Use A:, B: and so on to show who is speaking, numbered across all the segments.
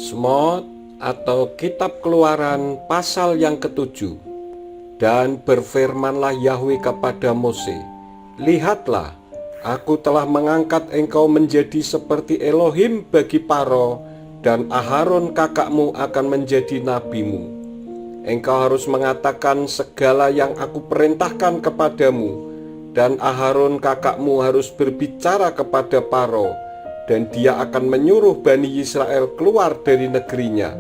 A: Semot atau Kitab Keluaran pasal yang ke-7. Dan berfirmanlah Yahwe kepada Mose, "Lihatlah, aku telah mengangkat engkau menjadi seperti Elohim bagi Paro, dan Aharon kakakmu akan menjadi nabimu. Engkau harus mengatakan segala yang aku perintahkan kepadamu, dan Aharon kakakmu harus berbicara kepada Paro, dan dia akan menyuruh Bani Israel keluar dari negerinya.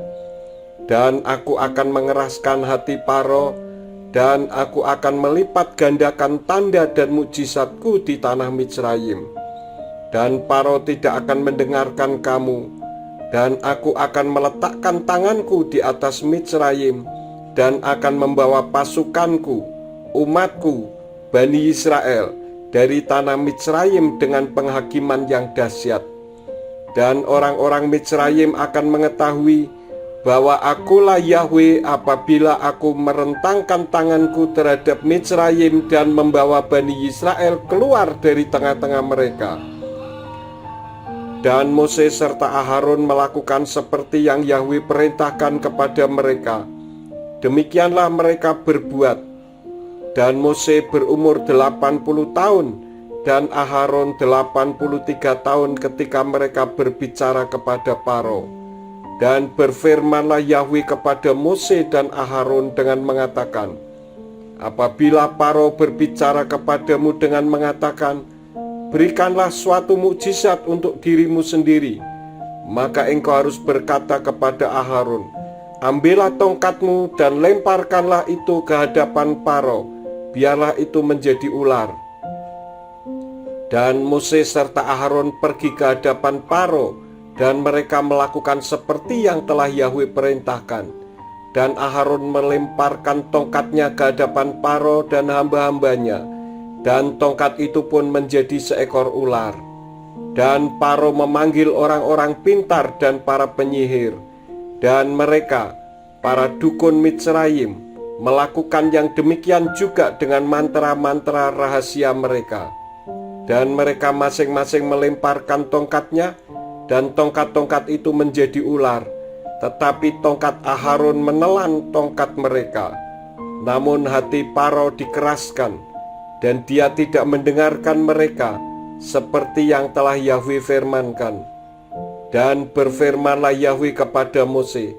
A: Dan aku akan mengeraskan hati Paro, dan aku akan melipat gandakan tanda dan mukjizatku di tanah Mitsrayim. Dan Paro tidak akan mendengarkan kamu, dan aku akan meletakkan tanganku di atas Mitsrayim, dan akan membawa pasukanku, umatku, Bani Israel, dari tanah Mitsrayim dengan penghakiman yang dahsyat. Dan orang-orang Mitsrayim akan mengetahui bahwa akulah Yahwe apabila aku merentangkan tanganku terhadap Mitsrayim dan membawa Bani Israel keluar dari tengah-tengah mereka." Dan Mose serta Aharon melakukan seperti yang Yahwe perintahkan kepada mereka. Demikianlah mereka berbuat. Dan Mose berumur 80 tahun dan Aharon 83 tahun ketika mereka berbicara kepada Paro. Dan berfirmanlah Yahwe kepada Mose dan Aharon dengan mengatakan, "Apabila Paro berbicara kepadamu dengan mengatakan, 'Berikanlah suatu mukjizat untuk dirimu sendiri,' maka engkau harus berkata kepada Aharon, 'Ambillah tongkatmu dan lemparkanlah itu ke hadapan Paro, biarlah itu menjadi ular.' Dan Mose serta Aharon pergi ke hadapan Paro, dan mereka melakukan seperti yang telah Yahwe perintahkan. Dan Aharon melemparkan tongkatnya ke hadapan Paro dan hamba-hambanya, dan tongkat itu pun menjadi seekor ular. Dan Paro memanggil orang-orang pintar dan para penyihir, dan mereka, para dukun Mitsrayim, melakukan yang demikian juga dengan mantra-mantra rahasia mereka. Dan mereka masing-masing melemparkan tongkatnya, dan tongkat-tongkat itu menjadi ular, tetapi tongkat Aharon menelan tongkat mereka. Namun hati Paro dikeraskan, dan dia tidak mendengarkan mereka, seperti yang telah Yahwe firmankan. Dan berfirmanlah Yahwe kepada Mose,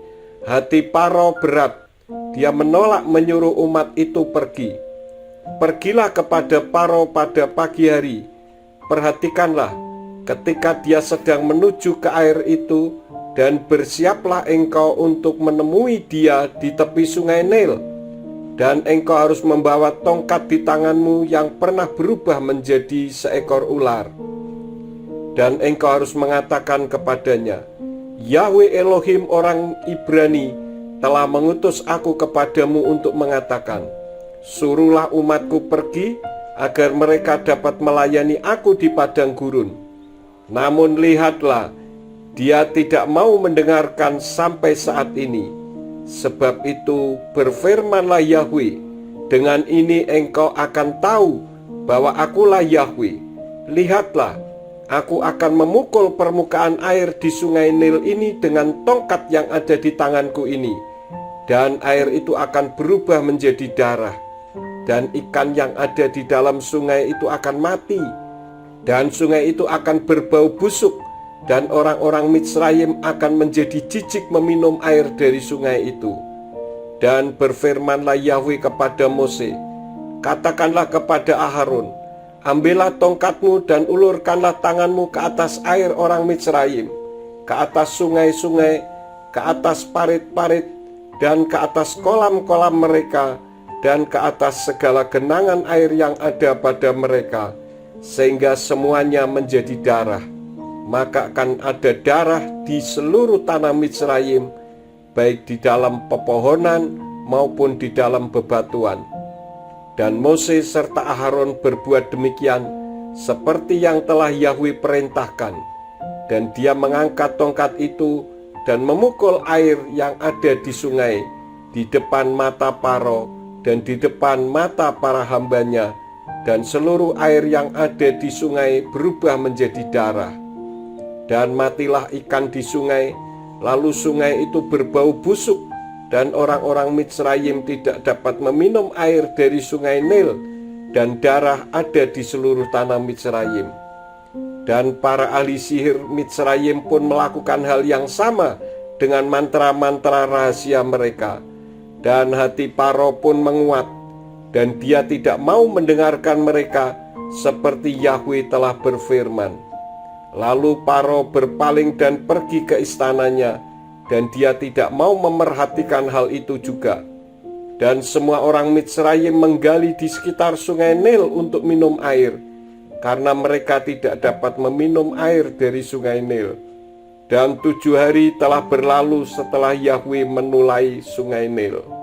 A: "Hati Paro berat, dia menolak menyuruh umat itu pergi. Pergilah kepada Paro pada pagi hari. Perhatikanlah ketika dia sedang menuju ke air itu, dan bersiaplah engkau untuk menemui dia di tepi sungai Nil. Dan engkau harus membawa tongkat di tanganmu yang pernah berubah menjadi seekor ular. Dan engkau harus mengatakan kepadanya, 'Yahwe Elohim orang Ibrani telah mengutus aku kepadamu untuk mengatakan, suruhlah umatku pergi agar mereka dapat melayani aku di padang gurun.' Namun lihatlah, dia tidak mau mendengarkan sampai saat ini. Sebab itu berfirmanlah Yahwe, dengan ini engkau akan tahu bahwa akulah Yahwe. Lihatlah, aku akan memukul permukaan air di sungai Nil ini dengan tongkat yang ada di tanganku ini. Dan air itu akan berubah menjadi darah. Dan ikan yang ada di dalam sungai itu akan mati. Dan sungai itu akan berbau busuk, dan orang-orang Mitsrayim akan menjadi jijik meminum air dari sungai itu." Dan berfirmanlah Yahwe kepada Mose, "Katakanlah kepada Aharon, ambillah tongkatmu dan ulurkanlah tanganmu ke atas air orang Mitsrayim, ke atas sungai-sungai, ke atas parit-parit, dan ke atas kolam-kolam mereka, dan ke atas segala genangan air yang ada pada mereka, sehingga semuanya menjadi darah. Maka akan ada darah di seluruh tanah Mitsrayim, baik di dalam pepohonan maupun di dalam bebatuan." Dan Mose serta Aharon berbuat demikian seperti yang telah Yahwe perintahkan. Dan dia mengangkat tongkat itu dan memukul air yang ada di sungai di depan mata Paro dan di depan mata para hambanya, dan seluruh air yang ada di sungai berubah menjadi darah. Dan matilah ikan di sungai, Lalu sungai itu berbau busuk, dan orang-orang Mitsraim tidak dapat meminum air dari sungai Nil, dan darah ada di seluruh tanah Mitsraim. Dan para ahli sihir Mitsraim pun melakukan hal yang sama dengan mantra-mantra rahasia mereka. Dan hati Paro pun menguat, dan dia tidak mau mendengarkan mereka seperti Yahwe telah berfirman. Lalu Paro berpaling dan pergi ke istananya, dan dia tidak mau memerhatikan hal itu juga. Dan semua orang Mitsraim menggali di sekitar sungai Nil untuk minum air, karena mereka tidak dapat meminum air dari sungai Nil. Dan 7 hari telah berlalu setelah Yahwe menulai sungai Nil.